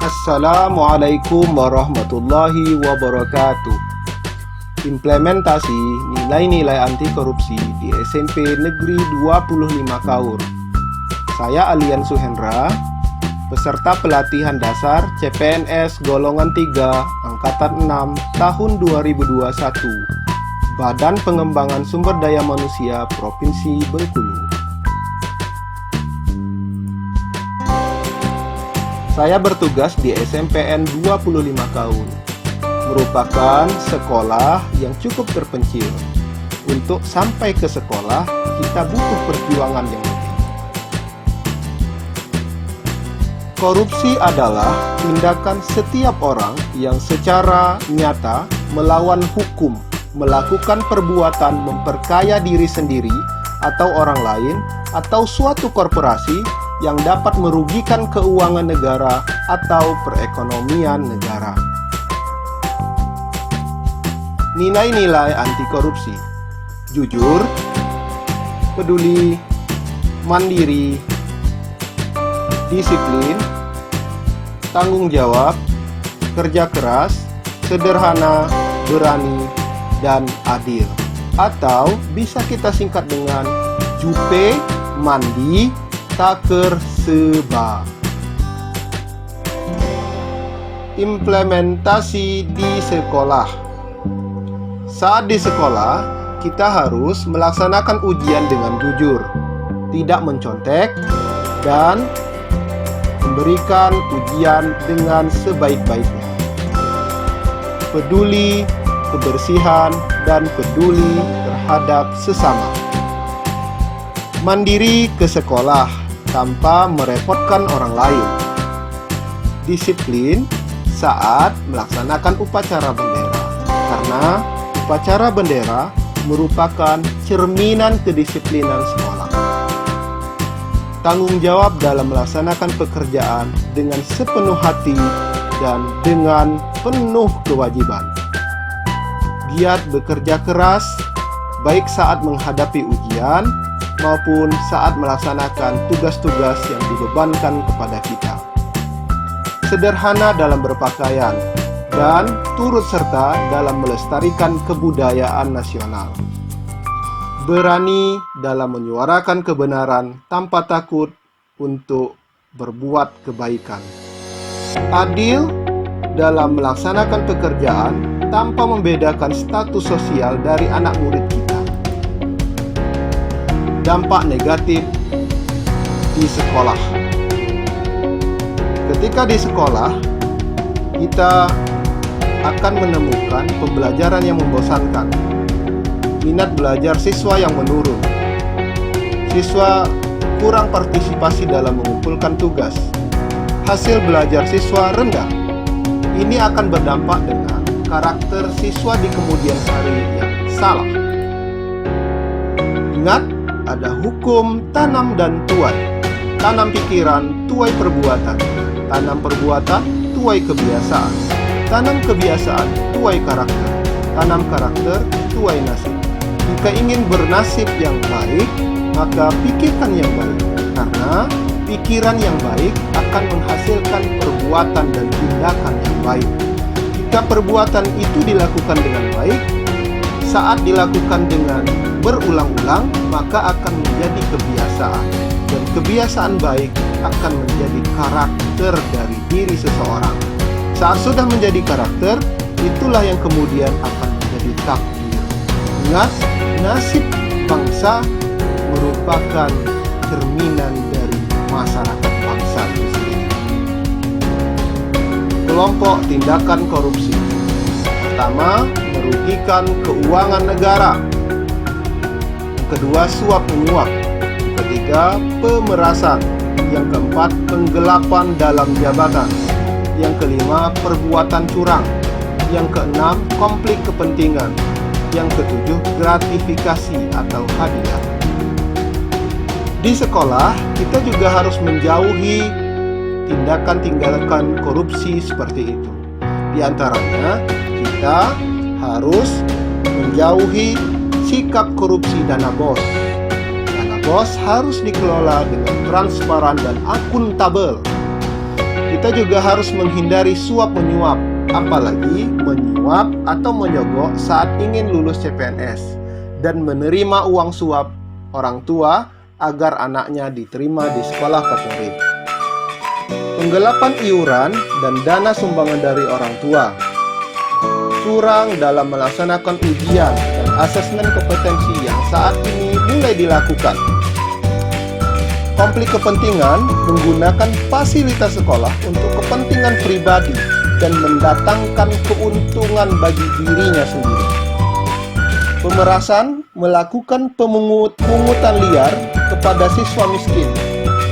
Assalamualaikum warahmatullahi wabarakatuh. Implementasi nilai-nilai anti korupsi di SMP Negeri 25 Kaur. Saya Alian Suhendra, peserta pelatihan dasar CPNS golongan 3 angkatan 6 tahun 2021, Badan Pengembangan Sumber Daya Manusia Provinsi Bengkulu. Saya bertugas di SMPN 25 Kaur, merupakan sekolah yang cukup terpencil. Untuk sampai ke sekolah, kita butuh perjuangan yang lebih. Korupsi adalah tindakan setiap orang yang secara nyata melawan hukum, melakukan perbuatan memperkaya diri sendiri atau orang lain, atau suatu korporasi yang dapat merugikan keuangan negara atau perekonomian negara. Nilai-nilai anti korupsi: jujur, peduli, mandiri, disiplin, tanggung jawab, kerja keras, sederhana, berani, dan adil. Atau bisa kita singkat dengan JUPE, mandi, taker seba. Implementasi di sekolah. Saat di sekolah, kita harus melaksanakan ujian dengan jujur, tidak mencontek, dan memberikan ujian dengan sebaik-baiknya. Peduli, kebersihan, dan peduli terhadap sesama. Mandiri ke sekolah tanpa merepotkan orang lain. Disiplin saat melaksanakan upacara bendera, karena upacara bendera merupakan cerminan kedisiplinan sekolah. Tanggung jawab dalam melaksanakan pekerjaan dengan sepenuh hati dan dengan penuh kewajiban. Giat bekerja keras, baik saat menghadapi ujian maupun saat melaksanakan tugas-tugas yang dibebankan kepada kita. Sederhana dalam berpakaian dan turut serta dalam melestarikan kebudayaan nasional. Berani dalam menyuarakan kebenaran tanpa takut untuk berbuat kebaikan. Adil dalam melaksanakan pekerjaan tanpa membedakan status sosial dari anak murid kita. Dampak negatif di sekolah. Ketika di sekolah, kita akan menemukan pembelajaran yang membosankan. Minat belajar siswa yang menurun. Siswa kurang partisipasi dalam mengumpulkan tugas. Hasil belajar siswa rendah. Ini akan berdampak dengan karakter siswa di kemudian hari yang salah. Ingat, ada hukum tanam dan tuai. Tanam pikiran, tuai perbuatan. Tanam perbuatan, tuai kebiasaan. Tanam kebiasaan, tuai karakter. Tanam karakter, tuai nasib. Jika ingin bernasib yang baik, maka pikirkan yang baik. Karena pikiran yang baik akan menghasilkan perbuatan dan tindakan yang baik. Jika perbuatan itu dilakukan dengan baik, saat dilakukan dengan berulang-ulang, maka akan menjadi kebiasaan. Dan kebiasaan baik akan menjadi karakter dari diri seseorang. Saat sudah menjadi karakter, itulah yang kemudian akan menjadi takdir. Ingat, nasib bangsa merupakan cerminan dari masyarakat bangsa itu sendiri. Kelompok tindakan korupsi. Pertama, merugikan keuangan negara. Yang kedua, suap menyuap. Yang ketiga, pemerasan. Yang keempat, penggelapan dalam jabatan. Yang kelima, perbuatan curang. Yang keenam, konflik kepentingan. Yang ketujuh, gratifikasi atau hadiah. Di sekolah, kita juga harus menjauhi tindakan-tindakan korupsi seperti itu. Di antaranya, kita harus menjauhi sikap korupsi dana BOS. Dana BOS harus dikelola dengan transparan dan akuntabel. Kita juga harus menghindari suap-menyuap, apalagi menyuap atau menyogok saat ingin lulus CPNS dan menerima uang suap orang tua agar anaknya diterima di sekolah favorit. Penggelapan iuran dan dana sumbangan dari orang tua, curang dalam melaksanakan ujian dan asesmen kompetensi yang saat ini mulai dilakukan, konflik kepentingan menggunakan fasilitas sekolah untuk kepentingan pribadi dan mendatangkan keuntungan bagi dirinya sendiri. Pemerasan melakukan pemungutan liar kepada siswa miskin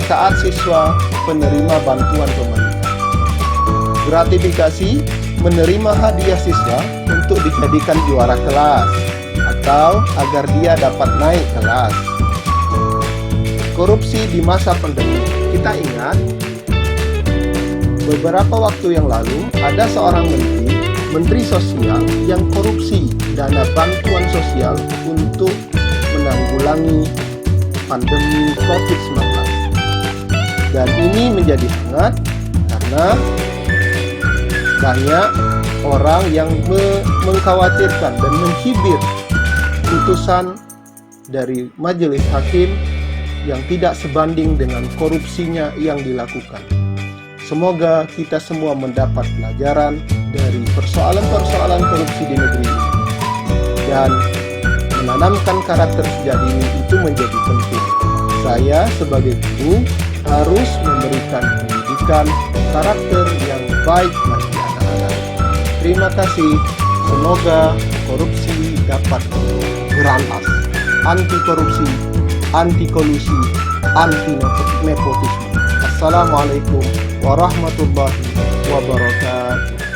saat siswa penerima bantuan pemerintah. Gratifikasi menerima hadiah siswa untuk dijadikan juara kelas atau agar dia dapat naik kelas. Korupsi di masa pandemi. Kita ingat beberapa waktu yang lalu ada seorang menteri sosial yang korupsi dana bantuan sosial untuk menanggulangi pandemi COVID-19. Dan ini menjadi hangat karena banyak orang yang mengkhawatirkan dan mencibir putusan dari majelis hakim yang tidak sebanding dengan korupsinya yang dilakukan. Semoga kita semua mendapat pelajaran dari persoalan-persoalan korupsi di negeri ini. Dan menanamkan karakter sejak dini itu menjadi penting. Saya sebagai guru harus memberikan pendidikan karakter yang baik bagi anak-anak. Terima kasih. Semoga korupsi dapat berantas. Anti korupsi, anti kolusi, anti nepotisme. Assalamualaikum warahmatullahi wabarakatuh.